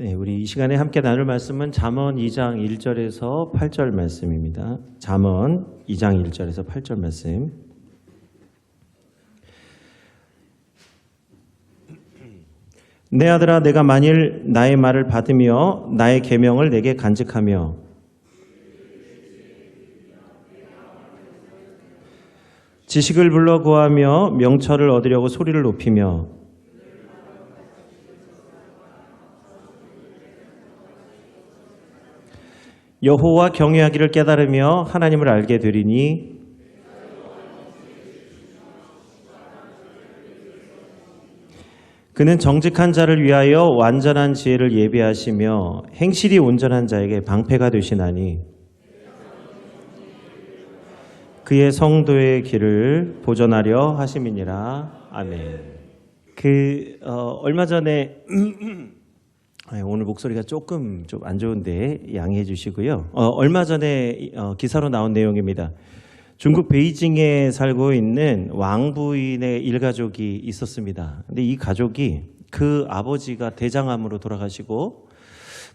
네, 우리 이 시간에 함께 나눌 말씀은 잠언 2장 1절에서 8절 말씀입니다. 잠언 2장 1절에서 8절 말씀. 내 아들아, 내가 만일 나의 말을 받으며 나의 계명을 내게 간직하며 지식을 불러 구하며 명철을 얻으려고 소리를 높이며 여호와 경외하기를 깨달으며 하나님을 알게 되리니 그는 정직한 자를 위하여 완전한 지혜를 예비하시며 행실이 온전한 자에게 방패가 되시나니 그의 성도의 길을 보전하려 하심이니라. 아멘. 얼마 전에 오늘 목소리가 조금 좀 안 좋은데 양해해 주시고요. 얼마 전에 기사로 나온 내용입니다. 중국 베이징에 살고 있는 왕 부인의 일가족이 있었습니다. 근데 이 가족이 그 아버지가 대장암으로 돌아가시고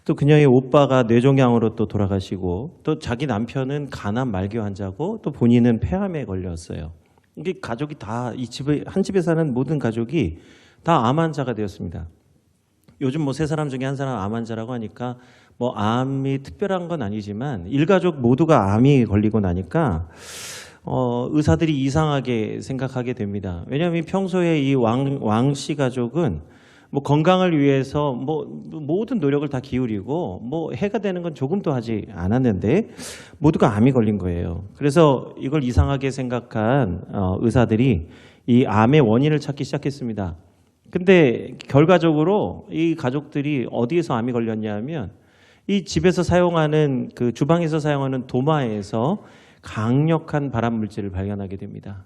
또 그녀의 오빠가 뇌종양으로 또 돌아가시고 또 자기 남편은 간암 말기 환자고 또 본인은 폐암에 걸렸어요. 이게 가족이 다 이 집에 한 집에 사는 모든 가족이 다 암 환자가 되었습니다. 요즘 뭐 세 사람 중에 한 사람 암 환자라고 하니까 뭐 암이 특별한 건 아니지만 일가족 모두가 암이 걸리고 나니까 의사들이 이상하게 생각하게 됩니다. 왜냐하면 평소에 이 왕씨 가족은 뭐 건강을 위해서 뭐 모든 노력을 다 기울이고 뭐 해가 되는 건 조금도 하지 않았는데 모두가 암이 걸린 거예요. 그래서 이걸 이상하게 생각한 의사들이 이 암의 원인을 찾기 시작했습니다. 근데 결과적으로 이 가족들이 어디에서 암이 걸렸냐면 이 집에서 사용하는 그 주방에서 사용하는 도마에서 강력한 발암 물질을 발견하게 됩니다.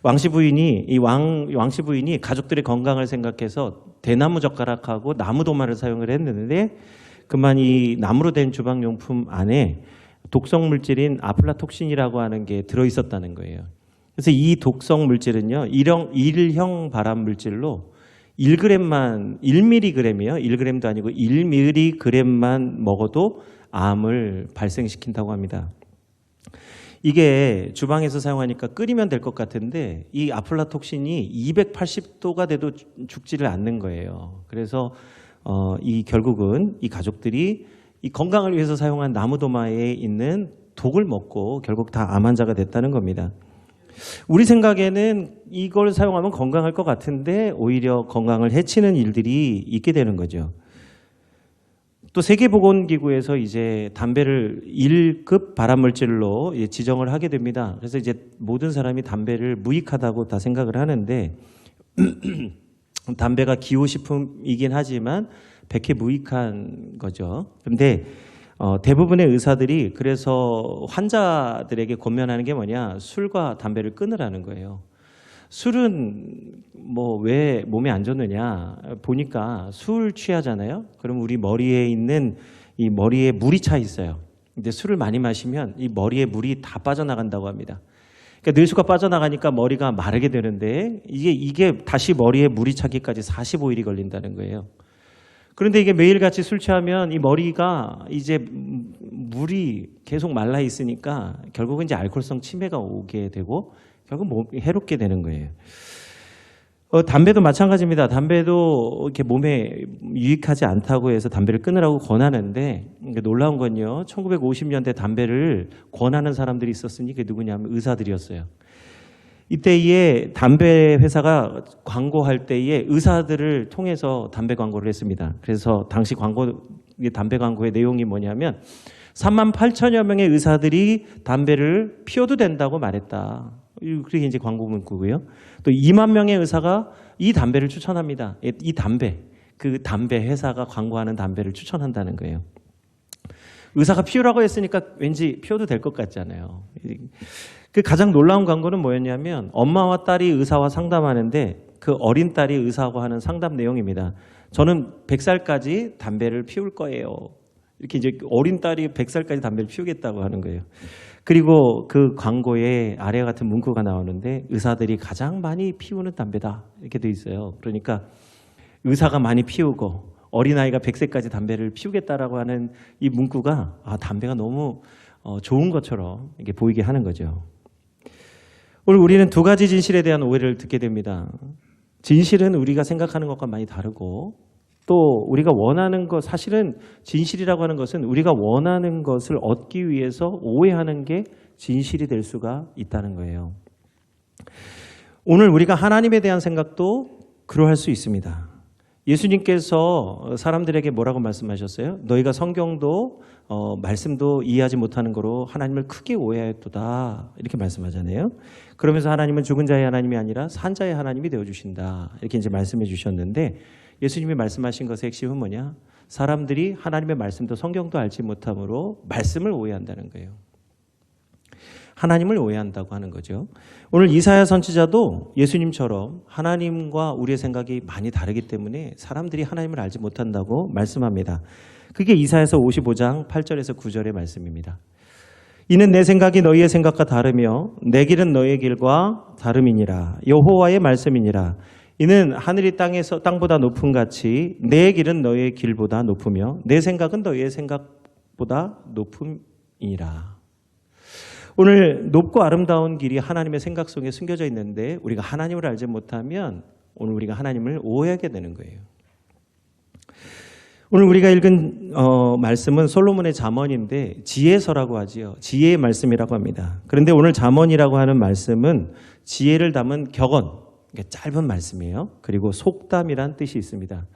왕씨 부인이 가족들의 건강을 생각해서 대나무 젓가락하고 나무 도마를 사용을 했는데 그만 이 나무로 된 주방용품 안에 독성 물질인 아플라톡신이라고 하는 게 들어 있었다는 거예요. 그래서 이 독성 물질은요, 일형 발암 물질로 1g만, 1mg이에요. 1g도 아니고 1mg만 먹어도 암을 발생시킨다고 합니다. 이게 주방에서 사용하니까 끓이면 될 것 같은데 이 아플라톡신이 280도가 돼도 죽지를 않는 거예요. 그래서 결국은 이 가족들이 이 건강을 위해서 사용한 나무도마에 있는 독을 먹고 결국 다 암 환자가 됐다는 겁니다. 우리 생각에는 이걸 사용하면 건강할 것 같은데 오히려 건강을 해치는 일들이 있게 되는 거죠. 또 세계보건기구에서 이제 담배를 1급 발암물질로 지정을 하게 됩니다. 그래서 이제 모든 사람이 담배를 무익하다고 다 생각을 하는데 담배가 기호식품이긴 하지만 백해 무익한 거죠. 그런데 대부분의 의사들이 그래서 환자들에게 권면하는 게 뭐냐, 술과 담배를 끊으라는 거예요. 술은 뭐 왜 몸에 안 좋느냐 보니까 술 취하잖아요. 그럼 우리 머리에 있는 이 머리에 물이 차 있어요. 근데 술을 많이 마시면 이 머리에 물이 다 빠져나간다고 합니다. 그러니까 뇌수가 빠져나가니까 머리가 마르게 되는데 이게 다시 머리에 물이 차기까지 45일이 걸린다는 거예요. 그런데 이게 매일같이 술 취하면 이 머리가 이제 물이 계속 말라 있으니까 결국은 이제 알코올성 치매가 오게 되고 결국 몸이 해롭게 되는 거예요. 담배도 마찬가지입니다. 담배도 이렇게 몸에 유익하지 않다고 해서 담배를 끊으라고 권하는데 놀라운 건요. 1950년대 담배를 권하는 사람들이 있었으니 그게 누구냐면 의사들이었어요. 이때에 담배 회사가 광고할 때에 의사들을 통해서 담배 광고를 했습니다. 그래서 당시 담배 광고의 내용이 뭐냐면 38,000여 명의 의사들이 담배를 피워도 된다고 말했다. 그게 이제 광고 문구고요. 또 2만 명의 의사가 이 담배를 추천합니다. 그 담배 회사가 광고하는 담배를 추천한다는 거예요. 의사가 피우라고 했으니까 왠지 피워도 될 것 같잖아요. 그 가장 놀라운 광고는 뭐였냐면 엄마와 딸이 의사와 상담하는데 그 어린 딸이 의사하고 하는 상담 내용입니다. 저는 100살까지 담배를 피울 거예요. 이렇게 이제 어린 딸이 100살까지 담배를 피우겠다고 하는 거예요. 그리고 그 광고에 아래 같은 문구가 나오는데 의사들이 가장 많이 피우는 담배다 이렇게 돼 있어요. 그러니까 의사가 많이 피우고 어린아이가 100세까지 담배를 피우겠다라고 하는 이 문구가 담배가 너무 좋은 것처럼 이게 보이게 하는 거죠. 오늘 우리는 두 가지 진실에 대한 오해를 듣게 됩니다. 진실은 우리가 생각하는 것과 많이 다르고 또 우리가 원하는 것, 사실은 진실이라고 하는 것은 우리가 원하는 것을 얻기 위해서 오해하는 게 진실이 될 수가 있다는 거예요. 오늘 우리가 하나님에 대한 생각도 그러할 수 있습니다. 예수님께서 사람들에게 뭐라고 말씀하셨어요? 너희가 성경도 말씀도 이해하지 못하는 거로 하나님을 크게 오해하였도다 이렇게 말씀하잖아요. 그러면서 하나님은 죽은 자의 하나님이 아니라 산 자의 하나님이 되어주신다 이렇게 이제 말씀해 주셨는데, 예수님이 말씀하신 것의 핵심은 뭐냐? 사람들이 하나님의 말씀도 성경도 알지 못함으로 말씀을 오해한다는 거예요. 하나님을 오해한다고 하는 거죠. 오늘 이사야 선지자도 예수님처럼 하나님과 우리의 생각이 많이 다르기 때문에 사람들이 하나님을 알지 못한다고 말씀합니다. 그게 이사야서 55장 8절에서 9절의 말씀입니다. 이는 내 생각이 너희의 생각과 다르며 내 길은 너희의 길과 다름이니라. 여호와의 말씀이니라. 이는 하늘이 땅보다 높음 같이 내 길은 너희의 길보다 높으며 내 생각은 너희의 생각보다 높음이니라. 오늘 높고 아름다운 길이 하나님의 생각 속에 숨겨져 있는데 우리가 하나님을 알지 못하면 오늘 우리가 하나님을 오해하게 되는 거예요. 오늘 우리가 읽은 말씀은 솔로몬의 잠언인데 지혜서라고 하지요. 지혜의 말씀이라고 합니다. 그런데 오늘 잠언이라고 하는 말씀은 지혜를 담은 격언, 짧은 말씀이에요. 그리고 속담이란 뜻이 있습니다.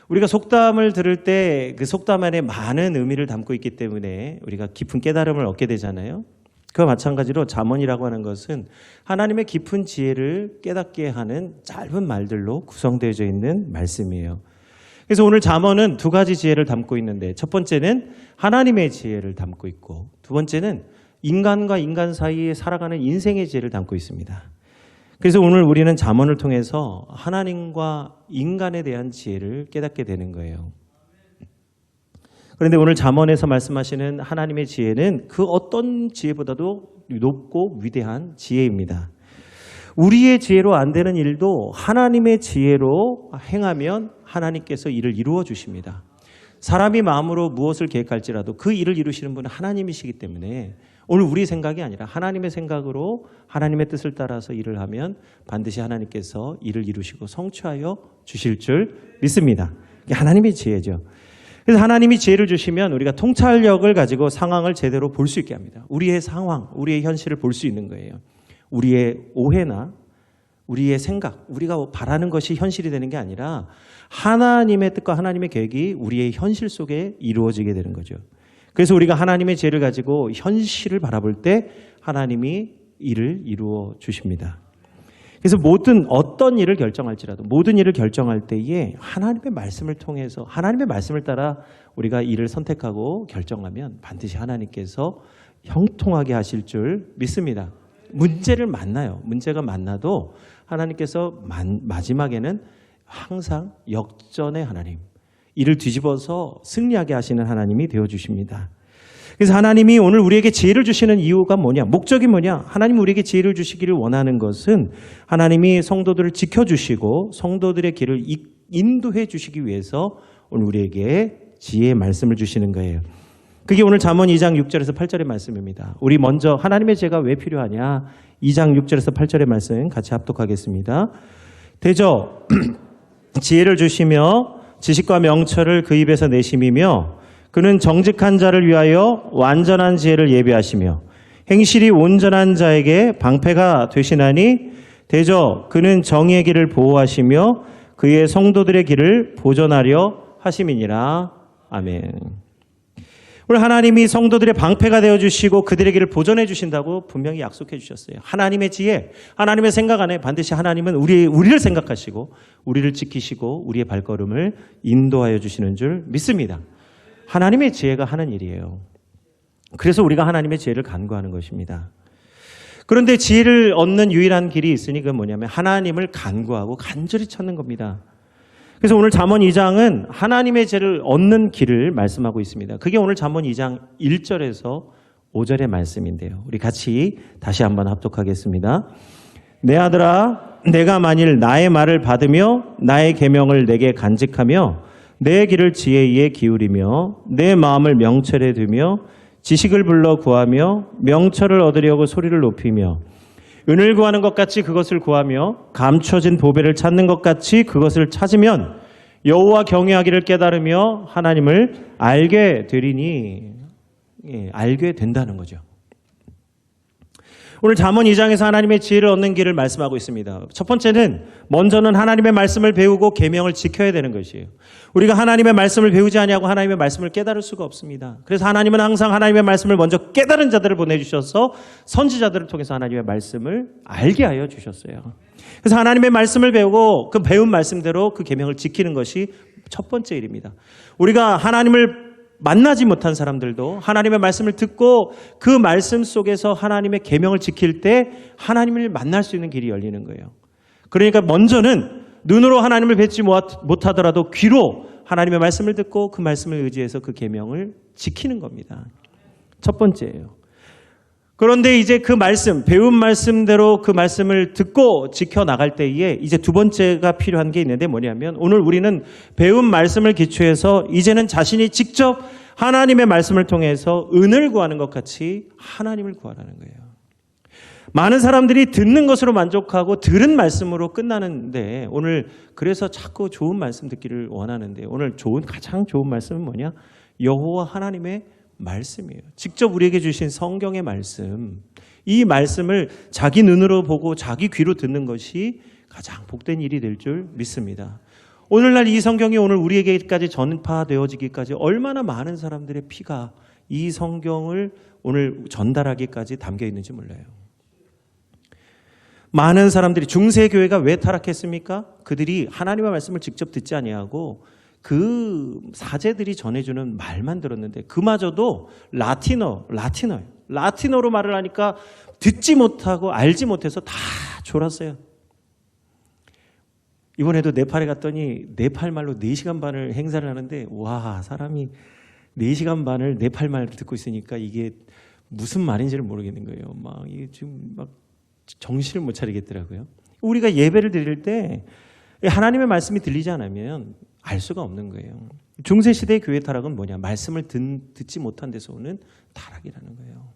우리가 속담을 들을 때 그 속담 안에 많은 의미를 담고 있기 때문에 우리가 깊은 깨달음을 얻게 되잖아요. 그와 마찬가지로 잠언이라고 하는 것은 하나님의 깊은 지혜를 깨닫게 하는 짧은 말들로 구성되어져 있는 말씀이에요. 그래서 오늘 잠언은 두 가지 지혜를 담고 있는데, 첫 번째는 하나님의 지혜를 담고 있고, 두 번째는 인간과 인간 사이에 살아가는 인생의 지혜를 담고 있습니다. 그래서 오늘 우리는 잠언을 통해서 하나님과 인간에 대한 지혜를 깨닫게 되는 거예요. 그런데 오늘 잠언에서 말씀하시는 하나님의 지혜는 그 어떤 지혜보다도 높고 위대한 지혜입니다. 우리의 지혜로 안 되는 일도 하나님의 지혜로 행하면 하나님께서 이를 이루어 주십니다. 사람이 마음으로 무엇을 계획할지라도 그 일을 이루시는 분은 하나님이시기 때문에 오늘 우리 생각이 아니라 하나님의 생각으로 하나님의 뜻을 따라서 일을 하면 반드시 하나님께서 이를 이루시고 성취하여 주실 줄 믿습니다. 이게 하나님의 지혜죠. 그래서 하나님이 지혜를 주시면 우리가 통찰력을 가지고 상황을 제대로 볼 수 있게 합니다. 우리의 상황, 우리의 현실을 볼 수 있는 거예요. 우리의 오해나 우리의 생각, 우리가 바라는 것이 현실이 되는 게 아니라 하나님의 뜻과 하나님의 계획이 우리의 현실 속에 이루어지게 되는 거죠. 그래서 우리가 하나님의 지혜를 가지고 현실을 바라볼 때 하나님이 일을 이루어 주십니다. 그래서 어떤 일을 결정할지라도 모든 일을 결정할 때에 하나님의 말씀을 통해서 하나님의 말씀을 따라 우리가 일을 선택하고 결정하면 반드시 하나님께서 형통하게 하실 줄 믿습니다. 문제를 만나요. 문제가 만나도 하나님께서 마지막에는 항상 역전의 하나님, 이를 뒤집어서 승리하게 하시는 하나님이 되어주십니다. 그래서 하나님이 오늘 우리에게 지혜를 주시는 이유가 뭐냐? 목적이 뭐냐? 하나님 우리에게 지혜를 주시기를 원하는 것은 하나님이 성도들을 지켜주시고 성도들의 길을 인도해 주시기 위해서 오늘 우리에게 지혜의 말씀을 주시는 거예요. 그게 오늘 잠언 2장 6절에서 8절의 말씀입니다. 우리 먼저 하나님의 지혜가 왜 필요하냐? 2장 6절에서 8절의 말씀 같이 합독하겠습니다. 대저 지혜를 주시며 지식과 명철을 그 입에서 내심이며 그는 정직한 자를 위하여 완전한 지혜를 예비하시며 행실이 온전한 자에게 방패가 되시나니 대저 그는 정의의 길을 보호하시며 그의 성도들의 길을 보존하려 하심이니라. 아멘. 오늘 하나님이 성도들의 방패가 되어주시고 그들의 길을 보존해 주신다고 분명히 약속해 주셨어요. 하나님의 지혜, 하나님의 생각 안에 반드시 하나님은 우리를 생각하시고 우리를 지키시고 우리의 발걸음을 인도하여 주시는 줄 믿습니다. 하나님의 지혜가 하는 일이에요. 그래서 우리가 하나님의 지혜를 간구하는 것입니다. 그런데 지혜를 얻는 유일한 길이 있으니 그건 뭐냐면 하나님을 간구하고 간절히 찾는 겁니다. 그래서 오늘 잠언 2장은 하나님의 지혜를 얻는 길을 말씀하고 있습니다. 그게 오늘 잠언 2장 1절에서 5절의 말씀인데요. 우리 같이 다시 한번 합독하겠습니다. 내 아들아, 내가 만일 나의 말을 받으며 나의 계명을 내게 간직하며 내 길을 지혜에 기울이며 내 마음을 명철에 두며 지식을 불러 구하며 명철을 얻으려고 소리를 높이며 은을 구하는 것 같이 그것을 구하며 감춰진 보배를 찾는 것 같이 그것을 찾으면 여호와 경외하기를 깨달으며 하나님을 알게 되리니, 알게 된다는 거죠. 오늘 잠언 2장에서 하나님의 지혜를 얻는 길을 말씀하고 있습니다. 첫 번째는 먼저는 하나님의 말씀을 배우고 계명을 지켜야 되는 것이에요. 우리가 하나님의 말씀을 배우지 아니하고 하나님의 말씀을 깨달을 수가 없습니다. 그래서 하나님은 항상 하나님의 말씀을 먼저 깨달은 자들을 보내주셔서 선지자들을 통해서 하나님의 말씀을 알게 하여 주셨어요. 그래서 하나님의 말씀을 배우고 그 배운 말씀대로 그 계명을 지키는 것이 첫 번째 일입니다. 우리가 하나님을 만나지 못한 사람들도 하나님의 말씀을 듣고 그 말씀 속에서 하나님의 계명을 지킬 때 하나님을 만날 수 있는 길이 열리는 거예요. 그러니까 먼저는 눈으로 하나님을 뵙지 못하더라도 귀로 하나님의 말씀을 듣고 그 말씀을 의지해서 그 계명을 지키는 겁니다. 첫 번째예요. 그런데 이제 그 말씀, 배운 말씀대로 그 말씀을 듣고 지켜나갈 때에 이제 두 번째가 필요한 게 있는데 뭐냐면 오늘 우리는 배운 말씀을 기초해서 이제는 자신이 직접 하나님의 말씀을 통해서 은을 구하는 것 같이 하나님을 구하라는 거예요. 많은 사람들이 듣는 것으로 만족하고 들은 말씀으로 끝나는데 오늘 그래서 자꾸 좋은 말씀 듣기를 원하는데 오늘 가장 좋은 말씀은 뭐냐? 여호와 하나님의 말씀이에요. 직접 우리에게 주신 성경의 말씀. 이 말씀을 자기 눈으로 보고 자기 귀로 듣는 것이 가장 복된 일이 될 줄 믿습니다. 오늘날 이 성경이 오늘 우리에게까지 전파되어지기까지 얼마나 많은 사람들의 피가 이 성경을 오늘 전달하기까지 담겨 있는지 몰라요. 많은 사람들이 중세교회가 왜 타락했습니까? 그들이 하나님의 말씀을 직접 듣지 아니하고 그 사제들이 전해주는 말만 들었는데 그마저도 라틴어로 말을 하니까 듣지 못하고 알지 못해서 다 졸았어요. 이번에도 네팔에 갔더니 네팔 말로 4시간 반을 행사를 하는데 와, 사람이 4시간 반을 네팔 말을 듣고 있으니까 이게 무슨 말인지를 모르겠는 거예요. 이게 지금 정신을 못 차리겠더라고요. 우리가 예배를 드릴 때 하나님의 말씀이 들리지 않으면 알 수가 없는 거예요. 중세시대의 교회 타락은 뭐냐? 말씀을 듣지 못한 데서 오는 타락이라는 거예요.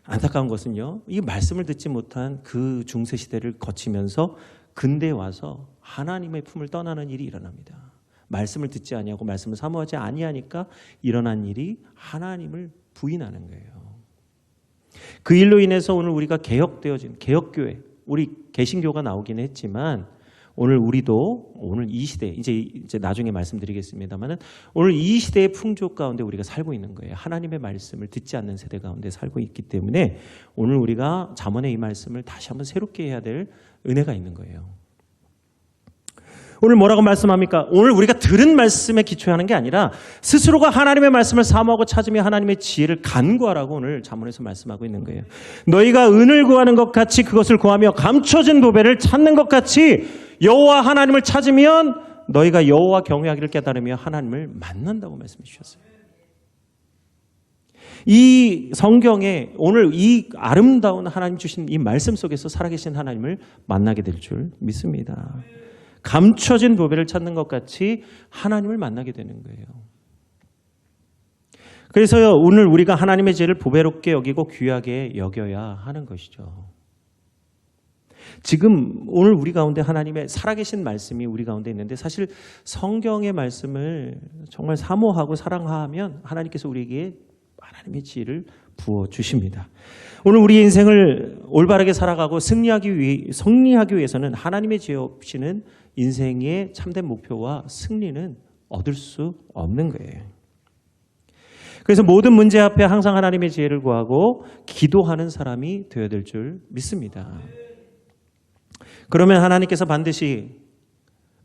안타까운 것은요, 이 말씀을 듣지 못한 그 중세시대를 거치면서 근대에 와서 하나님의 품을 떠나는 일이 일어납니다. 말씀을 듣지 아니하고 말씀을 사모하지 아니하니까 일어난 일이 하나님을 부인하는 거예요. 그 일로 인해서 오늘 우리가 개혁되어진 개혁교회, 우리 개신교가 나오긴 했지만 오늘 우리도 오늘 이 시대 이제 나중에 말씀드리겠습니다만은 오늘 이 시대의 풍조 가운데 우리가 살고 있는 거예요. 하나님의 말씀을 듣지 않는 세대 가운데 살고 있기 때문에 오늘 우리가 잠언의 이 말씀을 다시 한번 새롭게 해야 될 은혜가 있는 거예요. 오늘 뭐라고 말씀합니까? 오늘 우리가 들은 말씀에 기초하는 게 아니라 스스로가 하나님의 말씀을 사모하고 찾으며 하나님의 지혜를 간구하라고 오늘 잠언에서 말씀하고 있는 거예요. 너희가 은을 구하는 것 같이 그것을 구하며 감춰진 보배를 찾는 것 같이 여호와 하나님을 찾으면 너희가 여호와 경외하기를 깨달으며 하나님을 만난다고 말씀해 주셨어요. 이 성경에 오늘 이 아름다운 하나님 주신 이 말씀 속에서 살아계신 하나님을 만나게 될 줄 믿습니다. 감춰진 보배를 찾는 것 같이 하나님을 만나게 되는 거예요. 그래서요, 오늘 우리가 하나님의 지혜를 보배롭게 여기고 귀하게 여겨야 하는 것이죠. 지금 오늘 우리 가운데 하나님의 살아계신 말씀이 우리 가운데 있는데 사실 성경의 말씀을 정말 사모하고 사랑하면 하나님께서 우리에게 하나님의 지혜를 부어주십니다. 오늘 우리 인생을 올바르게 살아가고 승리하기 위해서는 하나님의 지혜 없이는 인생의 참된 목표와 승리는 얻을 수 없는 거예요. 그래서 모든 문제 앞에 항상 하나님의 지혜를 구하고 기도하는 사람이 되어야 될 줄 믿습니다. 그러면 하나님께서 반드시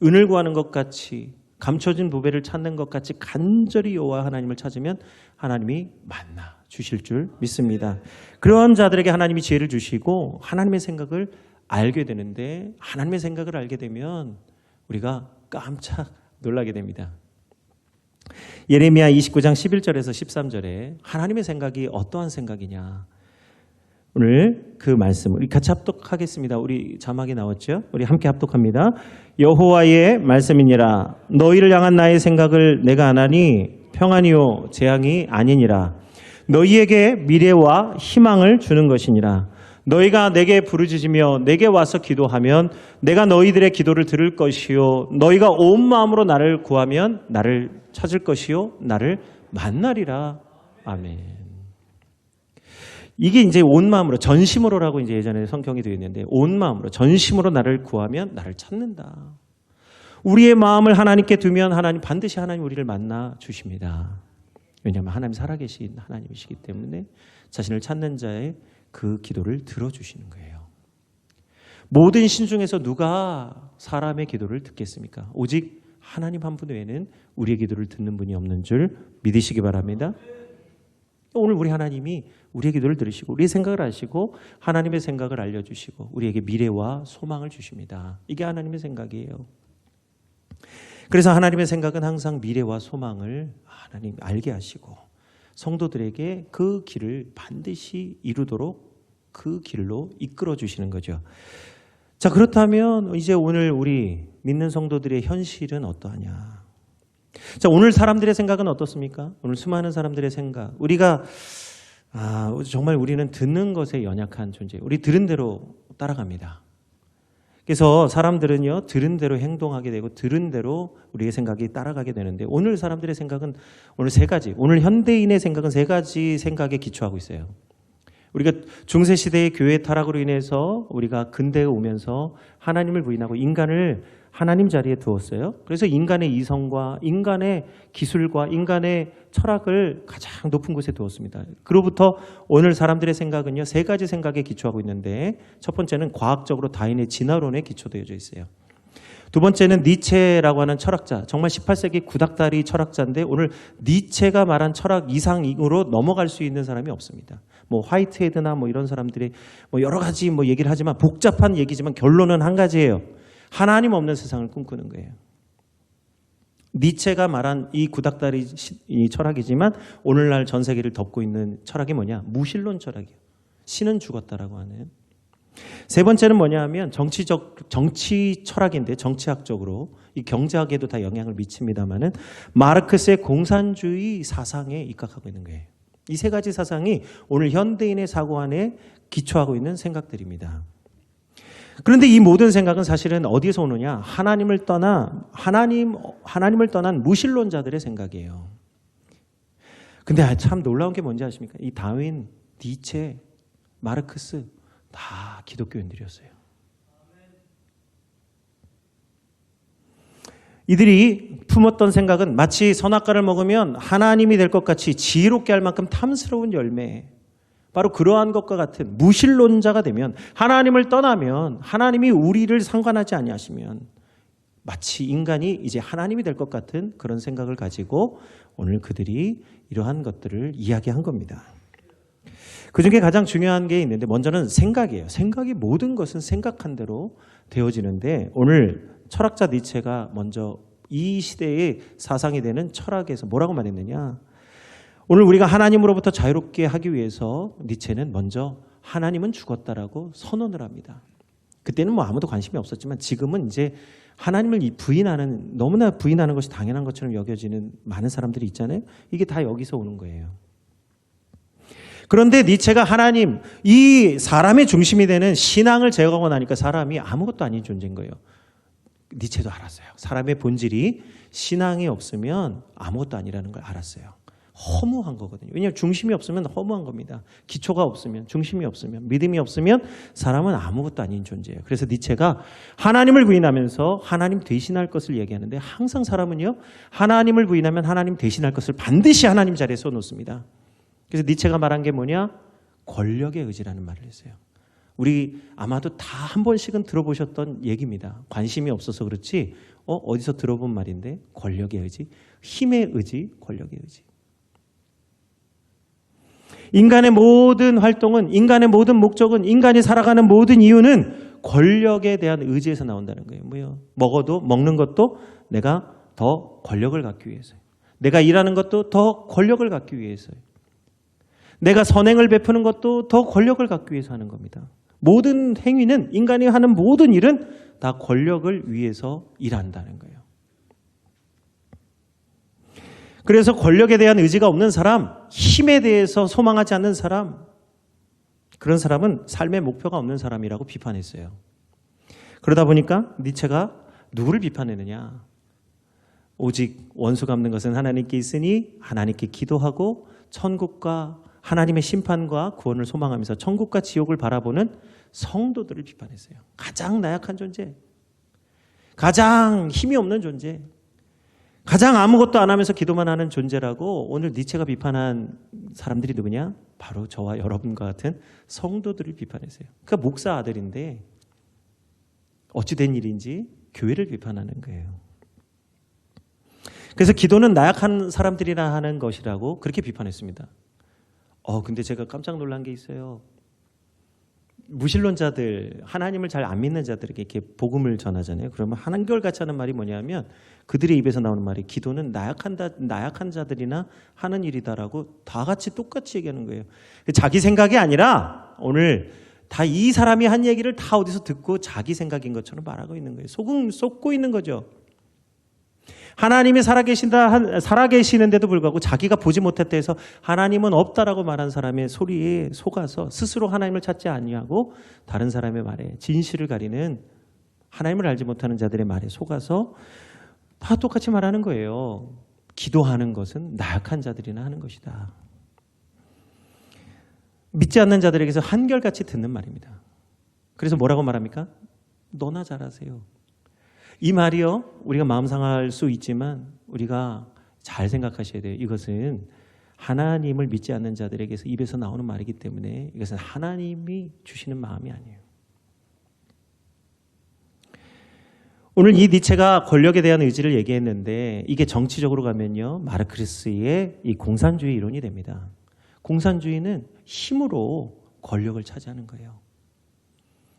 은을 구하는 것 같이 감춰진 보배를 찾는 것 같이 간절히 여호와 하나님을 찾으면 하나님이 만나 주실 줄 믿습니다. 그런 자들에게 하나님이 지혜를 주시고 하나님의 생각을 알게 되는데 하나님의 생각을 알게 되면 우리가 깜짝 놀라게 됩니다. 예레미야 29장 11절에서 13절에 하나님의 생각이 어떠한 생각이냐. 오늘 그 말씀 우리 같이 합독하겠습니다. 우리 자막이 나왔죠? 우리 함께 합독합니다. 여호와의 말씀이니라. 너희를 향한 나의 생각을 내가 아나니 평안이요 재앙이 아니니라. 너희에게 미래와 희망을 주는 것이니라. 너희가 내게 부르짖으며 내게 와서 기도하면 내가 너희들의 기도를 들을 것이요 너희가 온 마음으로 나를 구하면 나를 찾을 것이요 나를 만나리라. 아멘. 이게 이제 온 마음으로 전심으로라고 이제 예전에 성경이 되어 있는데 온 마음으로 전심으로 나를 구하면 나를 찾는다. 우리의 마음을 하나님께 두면 하나님 반드시 하나님 우리를 만나 주십니다. 왜냐하면 하나님 살아계신 하나님이시기 때문에 자신을 찾는 자의 그 기도를 들어주시는 거예요. 모든 신 중에서 누가 사람의 기도를 듣겠습니까? 오직 하나님 한 분 외에는 우리의 기도를 듣는 분이 없는 줄 믿으시기 바랍니다. 오늘 우리 하나님이 우리의 기도를 들으시고 우리의 생각을 아시고 하나님의 생각을 알려주시고 우리에게 미래와 소망을 주십니다. 이게 하나님의 생각이에요. 그래서 하나님의 생각은 항상 미래와 소망을 하나님 알게 하시고 성도들에게 그 길을 반드시 이루도록 그 길로 이끌어 주시는 거죠. 자, 그렇다면 이제 오늘 우리 믿는 성도들의 현실은 어떠하냐? 자, 오늘 사람들의 생각은 어떻습니까? 오늘 수많은 사람들의 생각. 우리가 정말 우리는 듣는 것에 연약한 존재예요. 우리 들은 대로 따라갑니다. 그래서 사람들은요, 들은 대로 행동하게 되고 들은 대로 우리의 생각이 따라가게 되는데 오늘 사람들의 생각은 오늘 세 가지, 오늘 현대인의 생각은 세 가지 생각에 기초하고 있어요. 우리가 중세시대의 교회 타락으로 인해서 우리가 근대에 오면서 하나님을 부인하고 인간을 하나님 자리에 두었어요. 그래서 인간의 이성과 인간의 기술과 인간의 철학을 가장 높은 곳에 두었습니다. 그로부터 오늘 사람들의 생각은요, 세 가지 생각에 기초하고 있는데 첫 번째는 과학적으로 다윈의 진화론에 기초되어져 있어요. 두 번째는 니체라고 하는 철학자, 정말 18세기 구닥다리 철학자인데 오늘 니체가 말한 철학 이상으로 넘어갈 수 있는 사람이 없습니다. 뭐 화이트헤드나 뭐 이런 사람들이 뭐 여러 가지 뭐 얘기를 하지만 복잡한 얘기지만 결론은 한 가지예요. 하나님 없는 세상을 꿈꾸는 거예요. 니체가 말한 이 구닥다리 이 철학이지만 오늘날 전 세계를 덮고 있는 철학이 뭐냐? 무신론 철학이에요. 신은 죽었다라고 하는. 세 번째는 뭐냐 하면 정치 철학인데 정치학적으로 이 경제학에도 다 영향을 미칩니다만은 마르크스의 공산주의 사상에 입각하고 있는 거예요. 이 세 가지 사상이 오늘 현대인의 사고 안에 기초하고 있는 생각들입니다. 그런데 이 모든 생각은 사실은 어디에서 오느냐? 하나님을 떠난 무신론자들의 생각이에요. 근데 참 놀라운 게 뭔지 아십니까? 이 다윈, 니체, 마르크스 다 기독교인들이었어요. 이들이 품었던 생각은 마치 선악과를 먹으면 하나님이 될 것 같이 지혜롭게 할 만큼 탐스러운 열매, 바로 그러한 것과 같은 무신론자가 되면 하나님을 떠나면 하나님이 우리를 상관하지 아니하시면 마치 인간이 이제 하나님이 될 것 같은 그런 생각을 가지고 오늘 그들이 이러한 것들을 이야기한 겁니다. 그중에 가장 중요한 게 있는데 먼저는 생각이에요. 생각이 모든 것은 생각한 대로 되어지는데 오늘 철학자 니체가 먼저 이 시대의 사상이 되는 철학에서 뭐라고 말했느냐? 오늘 우리가 하나님으로부터 자유롭게 하기 위해서 니체는 먼저 하나님은 죽었다라고 선언을 합니다. 그때는 뭐 아무도 관심이 없었지만 지금은 이제 하나님을 너무나 부인하는 것이 당연한 것처럼 여겨지는 많은 사람들이 있잖아요. 이게 다 여기서 오는 거예요. 그런데 니체가 하나님, 이 사람의 중심이 되는 신앙을 제거하고 나니까 사람이 아무것도 아닌 존재인 거예요. 니체도 알았어요. 사람의 본질이 신앙이 없으면 아무것도 아니라는 걸 알았어요. 허무한 거거든요. 왜냐하면 중심이 없으면 허무한 겁니다. 기초가 없으면, 중심이 없으면, 믿음이 없으면 사람은 아무것도 아닌 존재예요. 그래서 니체가 하나님을 부인하면서 하나님 대신할 것을 얘기하는데 항상 사람은요, 하나님을 부인하면 하나님 대신할 것을 반드시 하나님 자리에 쏘놓습니다. 그래서 니체가 말한 게 뭐냐? 권력의 의지라는 말을 했어요. 우리 아마도 다 한 번씩은 들어보셨던 얘기입니다. 관심이 없어서 그렇지 어디서 들어본 말인데 권력의 의지, 힘의 의지, 권력의 의지. 인간의 모든 활동은, 인간의 모든 목적은, 인간이 살아가는 모든 이유는 권력에 대한 의지에서 나온다는 거예요. 뭐요? 먹는 것도 내가 더 권력을 갖기 위해서요. 내가 일하는 것도 더 권력을 갖기 위해서요. 내가 선행을 베푸는 것도 더 권력을 갖기 위해서 하는 겁니다. 모든 행위는, 인간이 하는 모든 일은 다 권력을 위해서 일한다는 거예요. 그래서 권력에 대한 의지가 없는 사람, 힘에 대해서 소망하지 않는 사람, 그런 사람은 삶의 목표가 없는 사람이라고 비판했어요. 그러다 보니까 니체가 누구를 비판했느냐? 오직 원수 갚는 것은 하나님께 있으니 하나님께 기도하고 천국과 하나님의 심판과 구원을 소망하면서 천국과 지옥을 바라보는 성도들을 비판했어요. 가장 나약한 존재, 가장 힘이 없는 존재, 가장 아무것도 안 하면서 기도만 하는 존재라고 오늘 니체가 비판한 사람들이 누구냐? 바로 저와 여러분과 같은 성도들을 비판했어요. 그러니까 목사 아들인데 어찌 된 일인지 교회를 비판하는 거예요. 그래서 기도는 나약한 사람들이나 하는 것이라고 그렇게 비판했습니다. 근데 제가 깜짝 놀란 게 있어요. 무신론자들, 하나님을 잘 안 믿는 자들에게 이렇게 복음을 전하잖아요. 그러면 한결같이 하는 말이 뭐냐면 그들의 입에서 나오는 말이 기도는 나약한 자들이나 하는 일이다라고 다 같이 똑같이 얘기하는 거예요. 자기 생각이 아니라 오늘 다 이 사람이 한 얘기를 다 어디서 듣고 자기 생각인 것처럼 말하고 있는 거예요. 속고 있는 거죠. 하나님이 살아계시는데도 불구하고 자기가 보지 못했다 해서 하나님은 없다라고 말한 사람의 소리에 속아서 스스로 하나님을 찾지 아니하고 다른 사람의 말에 진실을 가리는 하나님을 알지 못하는 자들의 말에 속아서 다 똑같이 말하는 거예요. 기도하는 것은 나약한 자들이나 하는 것이다. 믿지 않는 자들에게서 한결같이 듣는 말입니다. 그래서 뭐라고 말합니까? 너나 잘하세요. 이 말이요, 우리가 마음 상할 수 있지만 우리가 잘 생각하셔야 돼요. 이것은 하나님을 믿지 않는 자들에게서 입에서 나오는 말이기 때문에 이것은 하나님이 주시는 마음이 아니에요. 오늘 이 니체가 권력에 대한 의지를 얘기했는데 이게 정치적으로 가면요, 마르크스의 이 공산주의 이론이 됩니다. 공산주의는 힘으로 권력을 차지하는 거예요.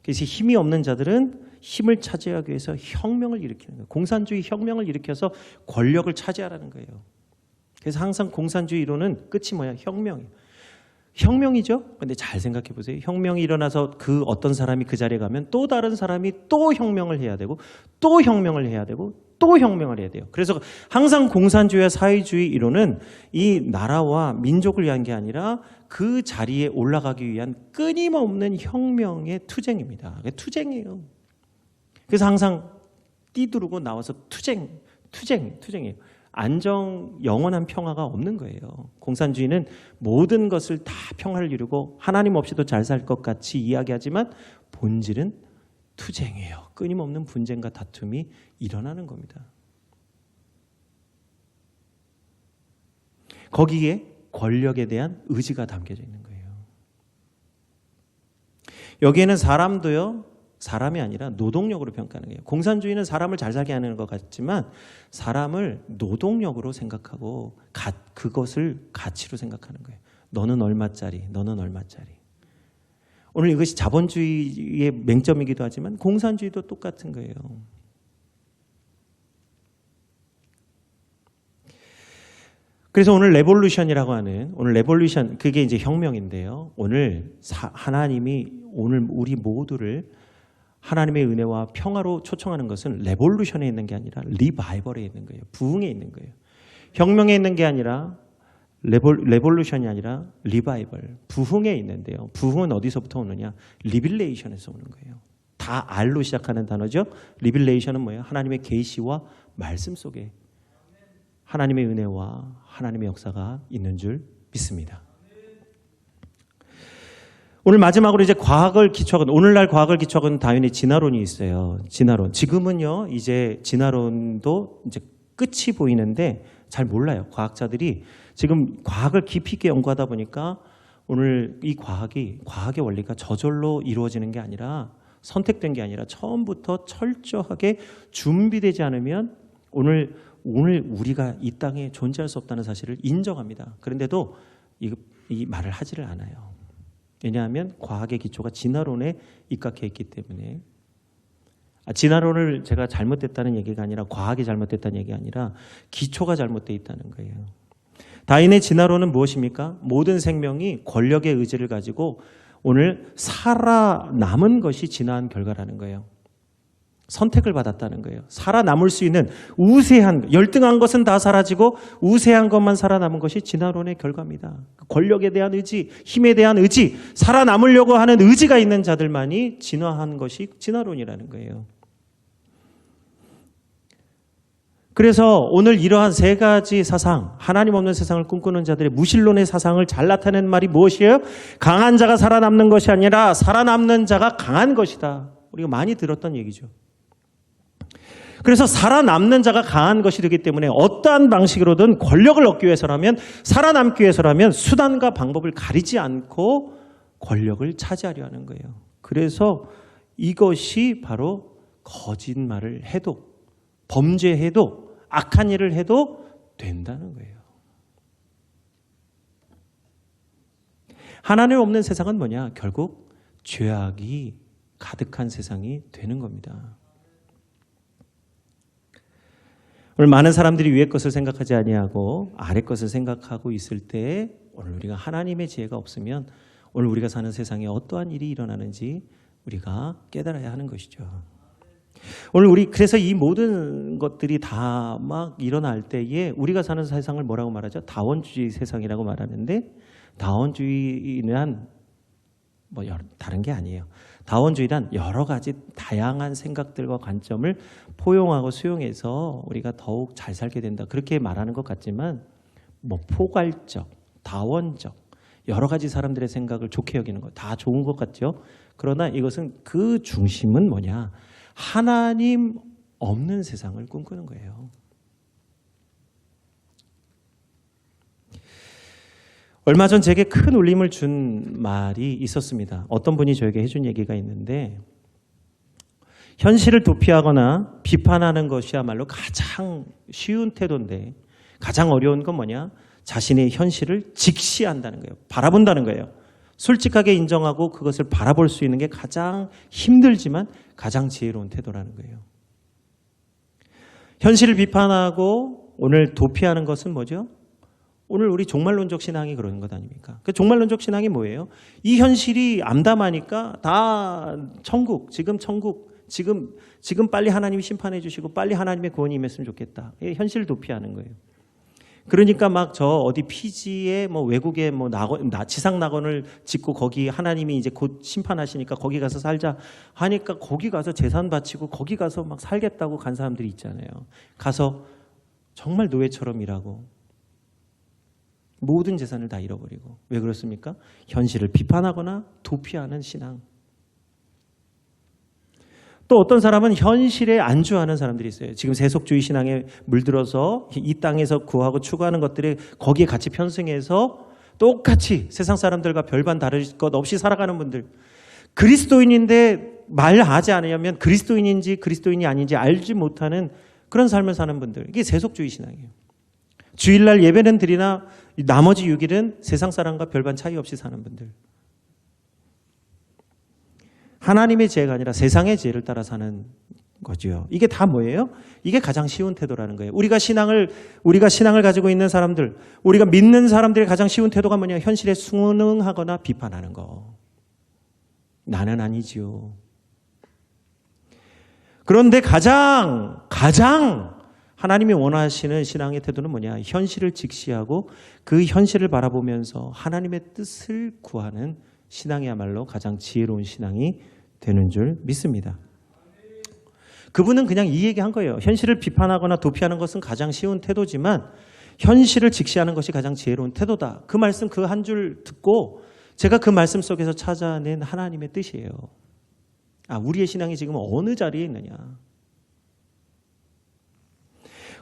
그래서 힘이 없는 자들은 힘을 차지하기 위해서 혁명을 일으키는 거예요. 공산주의 혁명을 일으켜서 권력을 차지하라는 거예요. 그래서 항상 공산주의 이론은 끝이 뭐야? 혁명이에요. 혁명이죠? 근데 잘 생각해 보세요. 혁명이 일어나서 그 어떤 사람이 그 자리에 가면 또 다른 사람이 또 혁명을 해야 되고 또 혁명을 해야 되고 또 혁명을 해야 돼요. 그래서 항상 공산주의와 사회주의 이론은 이 나라와 민족을 위한 게 아니라 그 자리에 올라가기 위한 끊임없는 혁명의 투쟁입니다. 투쟁이에요. 그래서 항상 띠두르고 나와서 투쟁이에요. 영원한 평화가 없는 거예요. 공산주의는 모든 것을 다 평화를 이루고 하나님 없이도 잘 살 것 같이 이야기하지만 본질은 투쟁이에요. 끊임없는 분쟁과 다툼이 일어나는 겁니다. 거기에 권력에 대한 의지가 담겨져 있는 거예요. 여기에는 사람도요, 사람이 아니라 노동력으로 평가하는 거예요. 공산주의는 사람을 잘 살게 하는 것 같지만 사람을 노동력으로 생각하고 그것을 가치로 생각하는 거예요. 너는 얼마짜리, 너는 얼마짜리. 오늘 이것이 자본주의의 맹점이기도 하지만 공산주의도 똑같은 거예요. 그래서 오늘 레볼루션이라고 하는, 오늘 레볼루션, 그게 이제 혁명인데요. 오늘 하나님이 오늘 우리 모두를 하나님의 은혜와 평화로 초청하는 것은 레볼루션에 있는 게 아니라 리바이벌에 있는 거예요. 부흥에 있는 거예요. 혁명에 있는 게 아니라 레볼루션이 아니라 리바이벌, 부흥에 있는데요. 부흥은 어디서부터 오느냐? 리빌레이션에서 오는 거예요. 다 R로 시작하는 단어죠. 리빌레이션은 뭐예요? 하나님의 계시와 말씀 속에 하나님의 은혜와 하나님의 역사가 있는 줄 믿습니다. 오늘 마지막으로 이제 과학을 기초하고, 오늘날 과학을 기초하고는 당연히 진화론이 있어요. 진화론. 지금은요, 이제 진화론도 이제 끝이 보이는데 잘 몰라요. 과학자들이 지금 과학을 깊이 있게 연구하다 보니까 오늘 이 과학의 원리가 저절로 이루어지는 게 아니라 선택된 게 아니라 처음부터 철저하게 준비되지 않으면 오늘 우리가 이 땅에 존재할 수 없다는 사실을 인정합니다. 그런데도 이 말을 하지를 않아요. 왜냐하면 과학의 기초가 진화론에 입각해 있기 때문에. 진화론을 제가 잘못됐다는 얘기가 아니라 과학이 잘못됐다는 얘기가 아니라 기초가 잘못되어 있다는 거예요. 다윈의 진화론은 무엇입니까? 모든 생명이 권력의 의지를 가지고 오늘 살아남은 것이 진화한 결과라는 거예요. 선택을 받았다는 거예요. 살아남을 수 있는 우세한, 열등한 것은 다 사라지고 우세한 것만 살아남은 것이 진화론의 결과입니다. 권력에 대한 의지, 힘에 대한 의지, 살아남으려고 하는 의지가 있는 자들만이 진화한 것이 진화론이라는 거예요. 그래서 오늘 이러한 세 가지 사상, 하나님 없는 세상을 꿈꾸는 자들의 무신론의 사상을 잘 나타내는 말이 무엇이에요? 강한 자가 살아남는 것이 아니라 살아남는 자가 강한 것이다. 우리가 많이 들었던 얘기죠. 그래서 살아남는 자가 강한 것이 되기 때문에 어떠한 방식으로든 권력을 얻기 위해서라면, 살아남기 위해서라면 수단과 방법을 가리지 않고 권력을 차지하려 하는 거예요. 그래서 이것이 바로 거짓말을 해도, 범죄해도, 악한 일을 해도 된다는 거예요. 하나님 없는 세상은 뭐냐? 결국 죄악이 가득한 세상이 되는 겁니다. 오늘 많은 사람들이 위의 것을 생각하지 아니하고 아래 것을 생각하고 있을 때 오늘 우리가 하나님의 지혜가 없으면 오늘 우리가 사는 세상에 어떠한 일이 일어나는지 우리가 깨달아야 하는 것이죠. 오늘 우리 그래서 이 모든 것들이 다 막 일어날 때에 우리가 사는 세상을 뭐라고 말하죠? 다원주의 세상이라고 말하는데, 다원주의는 뭐 다른 게 아니에요. 다원주의란 여러 가지 다양한 생각들과 관점을 포용하고 수용해서 우리가 더욱 잘 살게 된다, 그렇게 말하는 것 같지만 뭐 포괄적, 다원적, 여러 가지 사람들의 생각을 좋게 여기는 거 다 좋은 것 같죠. 그러나 이것은 그 중심은 뭐냐? 하나님 없는 세상을 꿈꾸는 거예요. 얼마 전 제게 큰 울림을 준 말이 있었습니다. 어떤 분이 저에게 해준 얘기가 있는데, 현실을 도피하거나 비판하는 것이야말로 가장 쉬운 태도인데 가장 어려운 건 뭐냐? 자신의 현실을 직시한다는 거예요. 바라본다는 거예요. 솔직하게 인정하고 그것을 바라볼 수 있는 게 가장 힘들지만 가장 지혜로운 태도라는 거예요. 현실을 비판하고 오늘 도피하는 것은 뭐죠? 오늘 우리 종말론적 신앙이 그러는 것 아닙니까? 그 종말론적 신앙이 뭐예요? 이 현실이 암담하니까 다 천국, 지금 빨리 하나님이 심판해 주시고 빨리 하나님의 구원이 임했으면 좋겠다. 현실을 도피하는 거예요. 그러니까 막 저 어디 피지에 뭐 외국에 뭐 지상 낙원을 짓고 거기 하나님이 이제 곧 심판하시니까 거기 가서 살자 하니까 거기 가서 재산 바치고 거기 가서 막 살겠다고 간 사람들이 있잖아요. 가서 정말 노예처럼 일하고 모든 재산을 다 잃어버리고. 왜 그렇습니까? 현실을 비판하거나 도피하는 신앙. 또 어떤 사람은 현실에 안주하는 사람들이 있어요. 지금 세속주의 신앙에 물들어서 이 땅에서 구하고 추구하는 것들에 거기에 같이 편승해서 똑같이 세상 사람들과 별반 다를 것 없이 살아가는 분들. 그리스도인인데 말하지 않으면 그리스도인인지 그리스도인이 아닌지 알지 못하는 그런 삶을 사는 분들. 이게 세속주의 신앙이에요. 주일날 예배는 드리나 나머지 6일은 세상 사람과 별반 차이 없이 사는 분들. 하나님의 지혜가 아니라 세상의 지혜를 따라 사는 거죠. 이게 다 뭐예요? 이게 가장 쉬운 태도라는 거예요. 우리가 신앙을 가지고 있는 사람들, 우리가 믿는 사람들의 가장 쉬운 태도가 뭐냐? 현실에 순응하거나 비판하는 거. 나는 아니지요. 그런데 가장 하나님이 원하시는 신앙의 태도는 뭐냐? 현실을 직시하고 그 현실을 바라보면서 하나님의 뜻을 구하는 신앙이야말로 가장 지혜로운 신앙이 되는 줄 믿습니다. 그분은 그냥 이 얘기한 거예요. 현실을 비판하거나 도피하는 것은 가장 쉬운 태도지만 현실을 직시하는 것이 가장 지혜로운 태도다. 그 말씀 그 한 줄 듣고 제가 그 말씀 속에서 찾아낸 하나님의 뜻이에요. 우리의 신앙이 지금 어느 자리에 있느냐.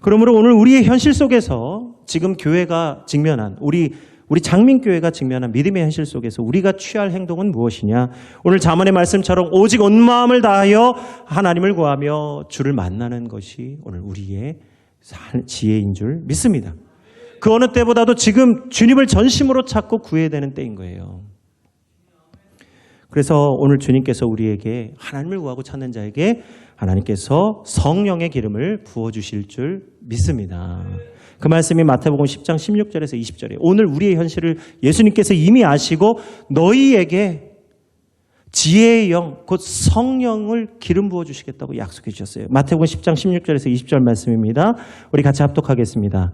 그러므로 오늘 우리의 현실 속에서 지금 교회가 직면한 우리 장민교회가 직면한 믿음의 현실 속에서 우리가 취할 행동은 무엇이냐? 오늘 잠언의 말씀처럼 오직 온 마음을 다하여 하나님을 구하며 주를 만나는 것이 오늘 우리의 지혜인 줄 믿습니다. 그 어느 때보다도 지금 주님을 전심으로 찾고 구해야 되는 때인 거예요. 그래서 오늘 주님께서 우리에게 하나님을 구하고 찾는 자에게 하나님께서 성령의 기름을 부어주실 줄 믿습니다. 그 말씀이 마태복음 10장 16절에서 20절이에요. 오늘 우리의 현실을 예수님께서 이미 아시고 너희에게 지혜의 영, 곧 성령을 기름 부어 주시겠다고 약속해 주셨어요. 마태복음 10장 16절에서 20절 말씀입니다. 우리 같이 합독하겠습니다.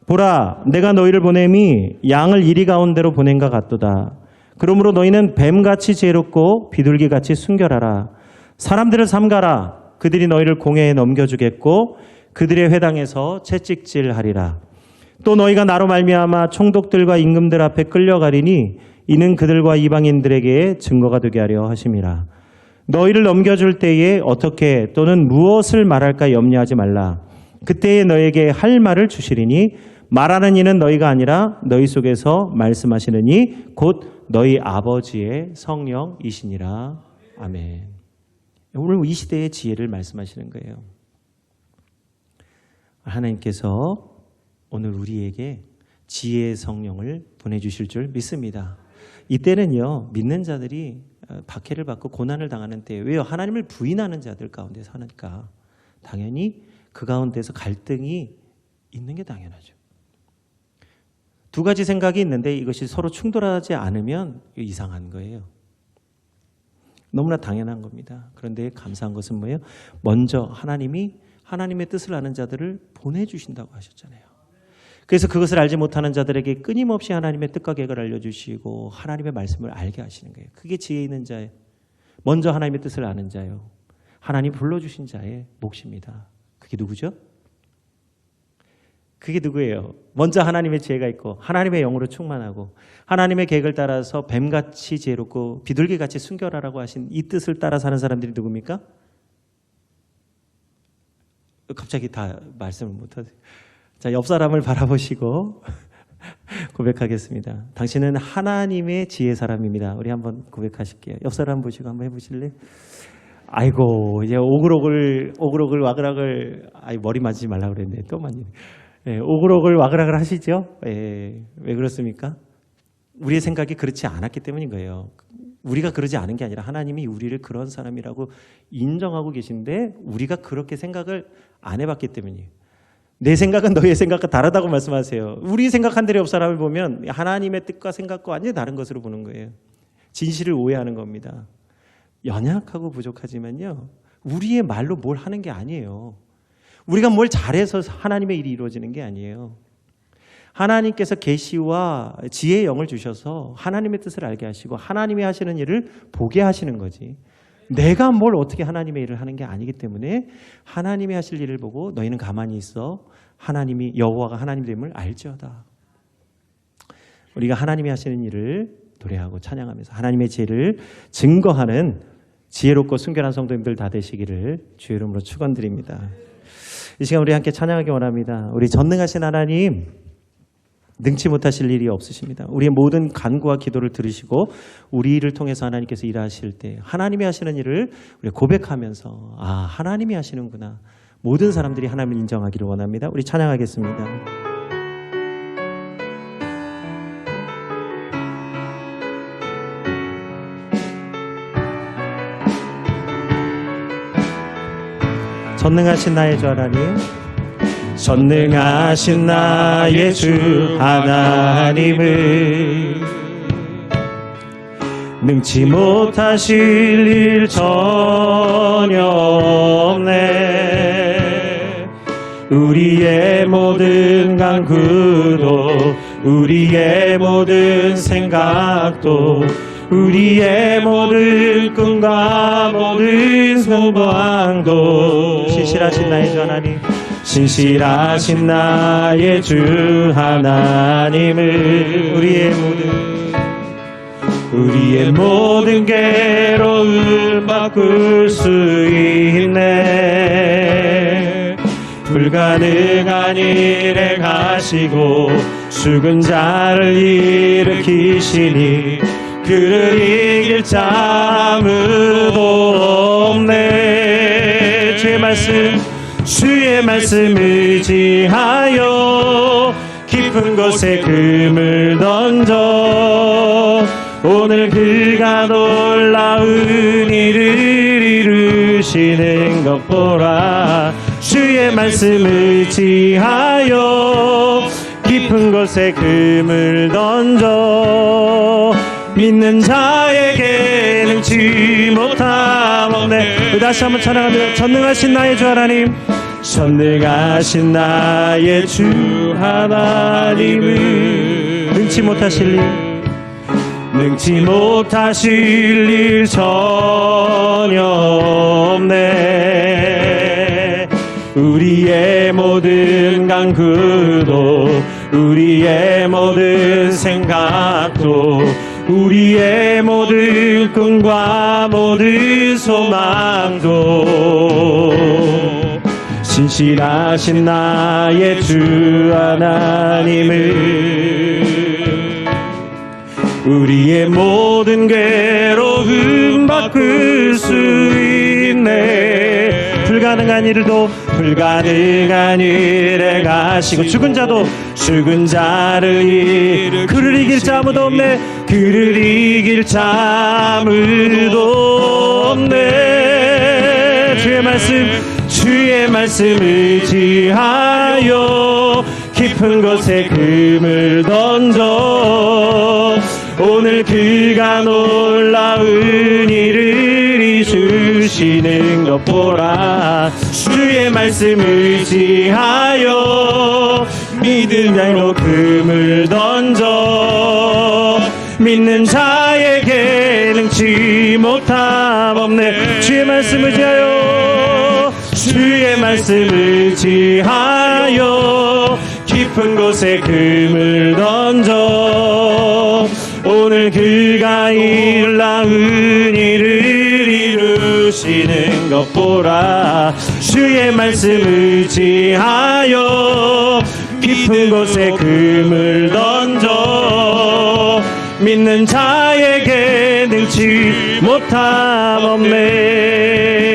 보라, 내가 너희를 보냄이 양을 이리 가운데로 보낸과 같도다. 그러므로 너희는 뱀같이 지혜롭고 비둘기같이 순결하라. 사람들을 삼가라. 그들이 너희를 공회에 넘겨주겠고 그들의 회당에서 채찍질하리라. 또 너희가 나로 말미암아 총독들과 임금들 앞에 끌려가리니 이는 그들과 이방인들에게 증거가 되게 하려 하심이라. 너희를 넘겨줄 때에 어떻게 또는 무엇을 말할까 염려하지 말라. 그때에 너에게 할 말을 주시리니 말하는 이는 너희가 아니라 너희 속에서 말씀하시는 이 곧 너희 아버지의 성령이시니라. 아멘. 오늘 이 시대의 지혜를 말씀하시는 거예요. 하나님께서 오늘 우리에게 지혜의 성령을 보내주실 줄 믿습니다. 이때는요, 믿는 자들이 박해를 받고 고난을 당하는 때에, 왜요? 하나님을 부인하는 자들 가운데 사니까 당연히 그 가운데서 갈등이 있는 게 당연하죠. 두 가지 생각이 있는데 이것이 서로 충돌하지 않으면 이상한 거예요. 너무나 당연한 겁니다. 그런데 감사한 것은 뭐예요? 먼저 하나님이 하나님의 뜻을 아는 자들을 보내주신다고 하셨잖아요. 그래서 그것을 알지 못하는 자들에게 끊임없이 하나님의 뜻과 계획을 알려주시고 하나님의 말씀을 알게 하시는 거예요. 그게 지혜 있는 자예요. 먼저 하나님의 뜻을 아는 자예요. 하나님 불러주신 자의 몫입니다. 그게 누구죠? 그게 누구예요? 먼저 하나님의 지혜가 있고 하나님의 영으로 충만하고 하나님의 계획을 따라서 뱀같이 지혜롭고 비둘기같이 순결하라고 하신 이 뜻을 따라 사는 사람들이 누굽니까? 갑자기 다 말씀을 못하세요. 자, 옆 사람을 바라보시고 고백하겠습니다. 당신은 하나님의 지혜 사람입니다. 우리 한번 고백하실게요. 옆 사람 보시고 한번 해보실래요? 아이고, 이제 오글오글 와글와글, 머리 맞지 말라고 그랬네. 또 맞네. 오글오글 와글와글 하시죠? 왜 그렇습니까? 우리의 생각이 그렇지 않았기 때문인 거예요. 우리가 그러지 않은 게 아니라 하나님이 우리를 그런 사람이라고 인정하고 계신데 우리가 그렇게 생각을 안 해봤기 때문이에요. 내 생각은 너의 생각과 다르다고 말씀하세요. 우리 생각한 대로 옆 사람을 보면 하나님의 뜻과 생각과 완전히 다른 것으로 보는 거예요. 진실을 오해하는 겁니다. 연약하고 부족하지만요, 우리의 말로 뭘 하는 게 아니에요. 우리가 뭘 잘해서 하나님의 일이 이루어지는 게 아니에요. 하나님께서 계시와 지혜의 영을 주셔서 하나님의 뜻을 알게 하시고 하나님이 하시는 일을 보게 하시는 거지. 내가 뭘 어떻게 하나님의 일을 하는 게 아니기 때문에 하나님이 하실 일을 보고 너희는 가만히 있어 하나님이 여호와가 하나님됨을 알지어다. 우리가 하나님이 하시는 일을 노래하고 찬양하면서 하나님의 지혜를 증거하는 지혜롭고 순결한 성도님들 다 되시기를 주의 이름으로 축원드립니다. 이 시간 우리 함께 찬양하기 원합니다. 우리 전능하신 하나님, 능치 못하실 일이 없으십니다. 우리의 모든 간구와 기도를 들으시고 우리를 통해서 하나님께서 일하실 때 하나님이 하시는 일을 우리 고백하면서 하나님이 하시는구나. 모든 사람들이 하나님을 인정하기를 원합니다. 우리 찬양하겠습니다. 전능하신 나의 주 하나님, 전능하신 나의 주 하나님을 능치 못하실 일 전혀 없네. 우리의 모든 간구도 우리의 모든 생각도 우리의 모든 꿈과 모든 소망도 신실하신 나의 주 하나님, 신실하신 나의 주 하나님을 우리의 모든 괴로움 바꿀 수 있네. 불가능한 일에 가시고 죽은 자를 일으키시니 그를 이길 자 아무도 없네. 주의 말씀 의지하여 깊은 곳에 금을 던져 오늘 그가 놀라운 일을 이루시는 것 보라. 주의 말씀을 의지하여 깊은 곳에 금을 던져 믿는 자에게 능치 못함 없네. 다시 한번 찬양합니다. 전능하신 나의 주 하나님, 전능하신 나의 주 하나님은 능치 못하실 일, 능치 못하실 일 전혀 없네. 우리의 모든 간구도, 우리의 모든 생각도, 우리의 모든 꿈과 모든 소망도 신실하신 나의 주 하나님을 우리의 모든 괴로움 바꿀 수 있네. 불가능한 일도 불가능한 일에 가시고 죽은 자도 죽은 자를 그를 이길 자 아무도 없네. 그를 이길 자 아무도 없네. 주의 말씀을 의지하여 깊은 곳에 금을 던져 오늘 그가 놀라운 일을 이루시는 것 보라. 주의 말씀을 의지하여 믿음 자로 금을 던져 믿는 자에게 능치 못함 없네. 주의 말씀을 의지하여, 주의 말씀을 의지하여 깊은 곳에 금을 던져 오늘 그가 놀라운 일을 이루시는 것 보라. 주의 말씀을 의지하여 깊은 곳에 금을 던져 믿는 자에게 능치 못함 없네.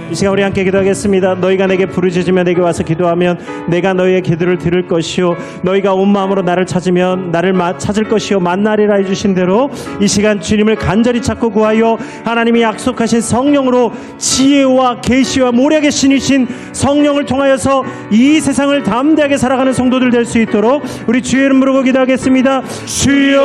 이 시간 우리 함께 기도하겠습니다. 너희가 내게 부르짖으며 내게 와서 기도하면 내가 너희의 기도를 들을 것이요 너희가 온 마음으로 나를 찾으면 나를 찾을 것이요 만나리라 해주신 대로 이 시간 주님을 간절히 찾고 구하여 하나님이 약속하신 성령으로 지혜와 계시와 모략의 신이신 성령을 통하여서 이 세상을 담대하게 살아가는 성도들 될 수 있도록 우리 주의 이름 부르고 기도하겠습니다. 주여,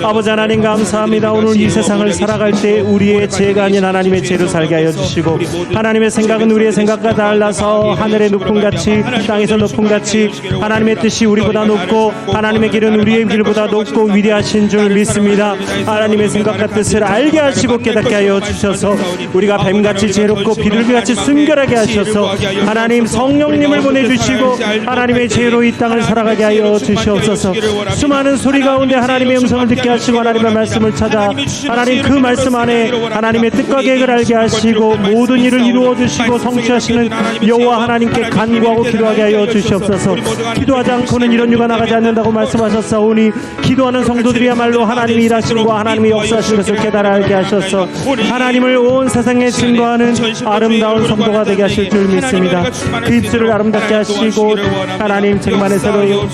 아버지 하나님 감사합니다. 오늘 이 세상을 살아갈 때 우리의 죄가 아닌 하나님의 죄로 살게 하여 주시고 하나님의 생각은 우리의 생각과 달라서 하늘의 높음같이 땅에서 높음같이 하나님의 뜻이 우리보다 높고 하나님의 길은 우리의 길보다 높고 위대하신 줄 믿습니다. 하나님의 생각과 뜻을 알게 하시고 깨닫게 하여 주셔서 우리가 뱀같이 지혜롭고 비둘기같이 순결하게 하셔서 하나님 성령님을 보내주시고 하나님의 죄로 이 땅을 살아가게 하여 주시옵소서. 수많은 소리 가운데 하나님의 음성을 듣게 하시고 하나님의 말씀을 찾아 하나님 그 말씀 안에 하나님의 뜻과 계획을 알게 하시고 모든 일을 이루어 주시고 성취하시는 여호와 하나님께 간구하고 기도하게 하여 주시옵소서. 기도하지 않고는 이런 유가 나가지 않는다고 말씀하셨사오니 기도하는 성도들이야말로 하나님이 일하심과 하나님이 역사하신 것을 깨달아 알게 하셔서 하나님을 온 세상에 증거하는 아름다운 성도가 되게 하실 줄 믿습니다. 그 입술을 아름답게 하시고 하나님 책 안에서도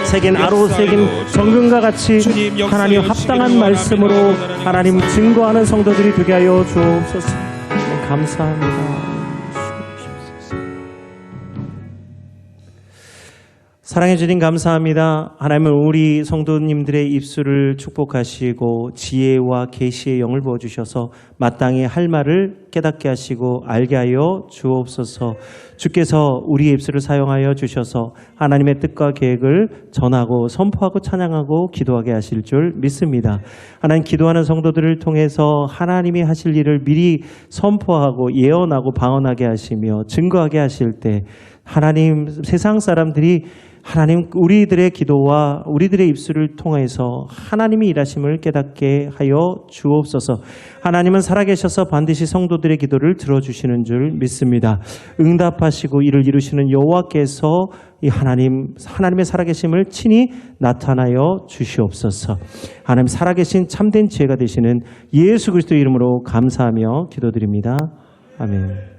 새긴 아로 새긴 정금과 같이 하나님 합당한 말씀으로 하나님 증거하는 성도들이 되게 하여 주옵소서. 감사합니다. 사랑해 주님 감사합니다. 하나님은 우리 성도님들의 입술을 축복하시고 지혜와 계시의 영을 부어주셔서 마땅히 할 말을 깨닫게 하시고 알게 하여 주옵소서. 주께서 우리의 입술을 사용하여 주셔서 하나님의 뜻과 계획을 전하고 선포하고 찬양하고 기도하게 하실 줄 믿습니다. 하나님 기도하는 성도들을 통해서 하나님이 하실 일을 미리 선포하고 예언하고 방언하게 하시며 증거하게 하실 때 하나님 세상 사람들이 하나님 우리들의 기도와 우리들의 입술을 통해서 하나님이 일하심을 깨닫게 하여 주옵소서. 하나님은 살아계셔서 반드시 성도들의 기도를 들어주시는 줄 믿습니다. 응답하시고 이를 이루시는 여호와께서 이 하나님의 살아계심을 친히 나타나여 주시옵소서. 하나님 살아계신 참된 지혜가 되시는 예수 그리스도 이름으로 감사하며 기도드립니다. 아멘.